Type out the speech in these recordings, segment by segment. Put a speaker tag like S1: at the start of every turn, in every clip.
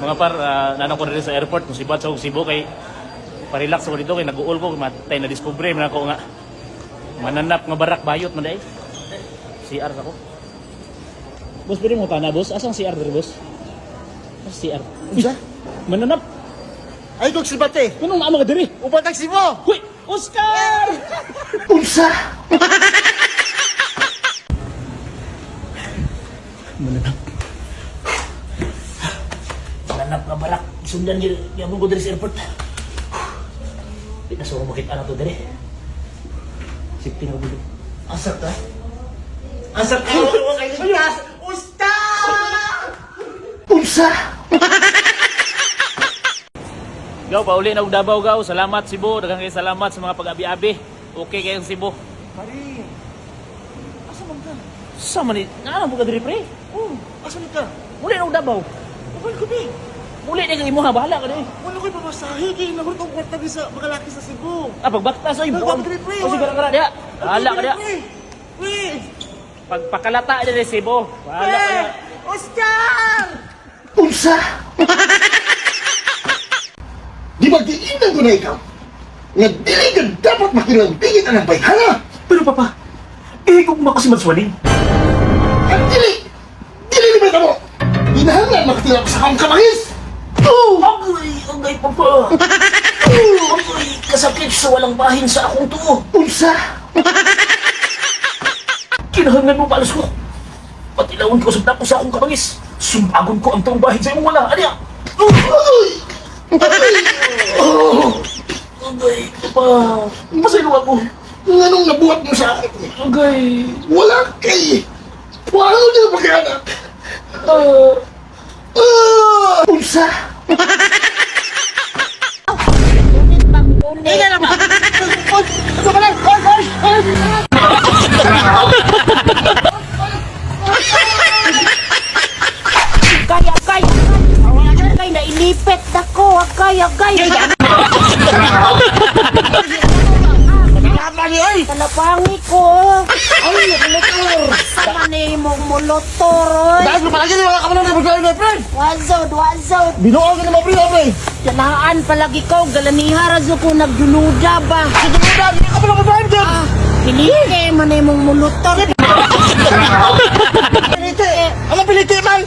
S1: Mga par, nanong ko rin sa airport, kung sibat sa Cebu kay parelax ako dito kay nag-uol ko, matay na discover man ako nga mananap nga barak bayot man dai. CR ako. Boss, pwede mo tana, boss? Asang CR dito, boss? CR.
S2: Unsa?
S1: Mananap.
S2: Ay, kong sibate.
S1: Anong naama ka diri?
S2: Upat ang Cebu.
S1: Huy! Oscar!
S2: Unsa?
S1: Mananap. Mananap nga barak. Sundan yung ko diri sa airport. Di na so makita na to diri. Safety na dito.
S2: Asar ka? Asar ka? Huwag kayo ligtas. Usta! Unsa?
S1: Gaw, pauli na og Davao, gaw. Salamat Cebu. Daghang kayo salamat sa mga pag-abi-abi. Okay kayong Cebu.
S2: Pari. Asa man ka?
S1: Sa man ni, nga mo ka diri pre?
S2: Asa man ka?
S1: Uli na og Davao.
S2: Upan ko ni.
S1: Uli na kang imuha, bahala ka diri.
S2: Wala ko'y pamasahe. Kaya nahulog ang kwarta sa mga laki sa Cebu.
S1: Ah, pagbaktas oy.
S2: Pagbaktas, pre.
S1: O sige ra dia. Bahala ka dia.
S2: Uy!
S1: Pagpakalata diri Cebu. Bahala ka dia.
S2: Oscar! Unsa? Di ba diinan ko na ikaw? Nagdiligan dapat makilangbigit ang bayhana.
S1: Pero papa, kung makasimadswaling.
S2: Ang dili! Dili ni ba mo? Hinahangan makatilap sa akong kamangis!
S1: Agay, papa. Agay, kasakit sa walang bahin sa akong tuo.
S2: Unsa?
S1: Kinahangan mo palas ko. Patilawin ko sa tapos sa akong kamangis. Sumpagon ko ang tuong bahin sa imong wala. Ano Agay, papa. Masaylo ako.
S2: Anong nabuhat mo sa akin?
S1: Agay.
S2: Wala kay! Paano niya magkaanak? Unsa?
S3: Hindi na ba?
S2: Ano ka lang?
S3: Agay! Agay, nailipit ako! Agay! Talapangi ko! Ay, motor! Sama ni mong molotor, oy!
S2: Dahil mo palagi niyo mga kamulang na magkain na, friend!
S3: One zone!
S2: Binuang ka na mga friend!
S3: Yanaan palagi ko, galaniharas ko nagduluda ba?
S2: Sige mo na, hindi ka pa naman friend!
S3: Pilike man ni mong molotor!
S2: Piliti! Anong piliti man?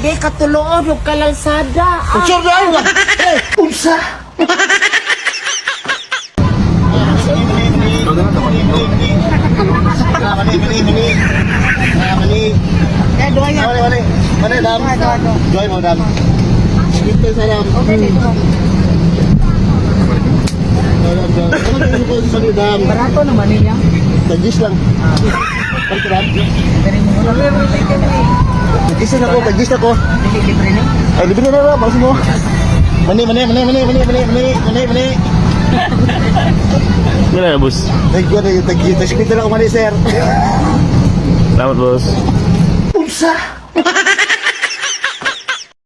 S3: Di katulood yung kalalsada!
S2: Sure na yun! Unsa? Mani, dam. Joy mo, dam. Dito sa dam. Dam.
S3: Barato naman niya.
S2: Tagis lang. Pagka dam. Tagis ako. Ay, libre na ba? Bangsin mo. Mani.
S1: Gila ya, bos.
S2: Tagis kita lang mani, sir.
S1: Selamat, bos.
S2: Unsa?